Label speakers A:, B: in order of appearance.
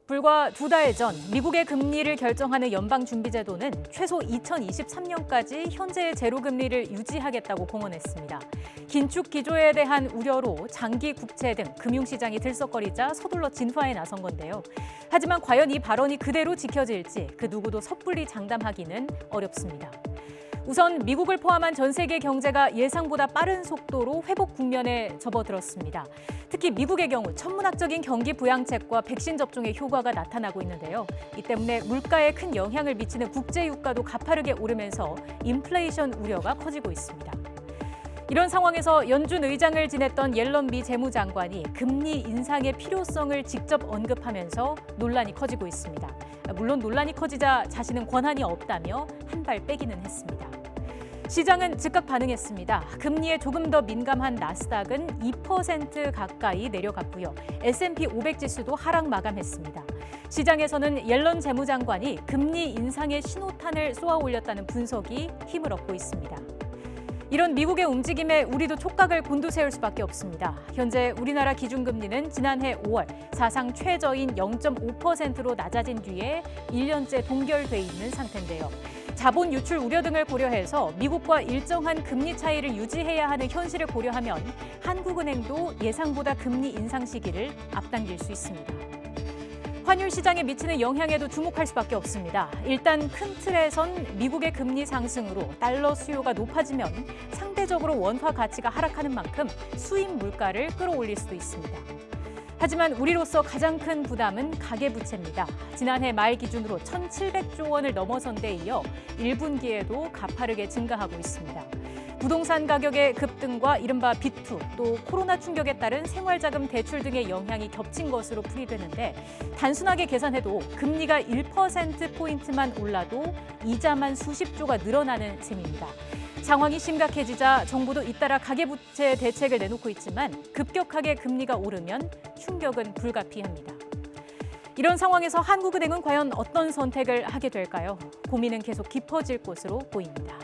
A: 불과 2달 전 미국의 금리를 결정하는 연방준비제도는 최소 2023년까지 현재의 제로금리를 유지하겠다고 공언했습니다. 긴축 기조에 대한 우려로 장기 국채 등 금융시장이 들썩거리자 서둘러 진화에 나선 건데요. 하지만 과연 이 발언이 그대로 지켜질지 그 누구도 섣불리 장담하기는 어렵습니다. 우선 미국을 포함한 전 세계 경제가 예상보다 빠른 속도로 회복 국면에 접어들었습니다. 특히 미국의 경우 천문학적인 경기 부양책과 백신 접종의 효과가 나타나고 있는데요. 이 때문에 물가에 큰 영향을 미치는 국제 유가도 가파르게 오르면서 인플레이션 우려가 커지고 있습니다. 이런 상황에서 연준 의장을 지냈던 옐런 미 재무장관이 금리 인상의 필요성을 직접 언급하면서 논란이 커지고 있습니다. 물론 논란이 커지자 자신은 권한이 없다며 한 발 빼기는 했습니다. 시장은 즉각 반응했습니다. 금리에 조금 더 민감한 나스닥은 2% 가까이 내려갔고요. S&P 500 지수도 하락 마감했습니다. 시장에서는 옐런 재무장관이 금리 인상의 신호탄을 쏘아 올렸다는 분석이 힘을 얻고 있습니다. 이런 미국의 움직임에 우리도 촉각을 곤두세울 수밖에 없습니다. 현재 우리나라 기준금리는 지난해 5월 사상 최저인 0.5%로 낮아진 뒤에 1년째 동결돼 있는 상태인데요. 자본 유출 우려 등을 고려해서 미국과 일정한 금리 차이를 유지해야 하는 현실을 고려하면 한국은행도 예상보다 금리 인상 시기를 앞당길 수 있습니다. 환율 시장에 미치는 영향에도 주목할 수밖에 없습니다. 일단 큰 틀에선 미국의 금리 상승으로 달러 수요가 높아지면 상대적으로 원화 가치가 하락하는 만큼 수입 물가를 끌어올릴 수도 있습니다. 하지만 우리로서 가장 큰 부담은 가계부채입니다. 지난해 말 기준으로 1,700조 원을 넘어선 데 이어 1분기에도 가파르게 증가하고 있습니다. 부동산 가격의 급등과 이른바 비투, 또 코로나 충격에 따른 생활자금 대출 등의 영향이 겹친 것으로 풀이되는데 단순하게 계산해도 금리가 1%포인트만 올라도 이자만 수십조가 늘어나는 셈입니다. 상황이 심각해지자 정부도 잇따라 가계부채 대책을 내놓고 있지만 급격하게 금리가 오르면 충격은 불가피합니다. 이런 상황에서 한국은행은 과연 어떤 선택을 하게 될까요? 고민은 계속 깊어질 것으로 보입니다.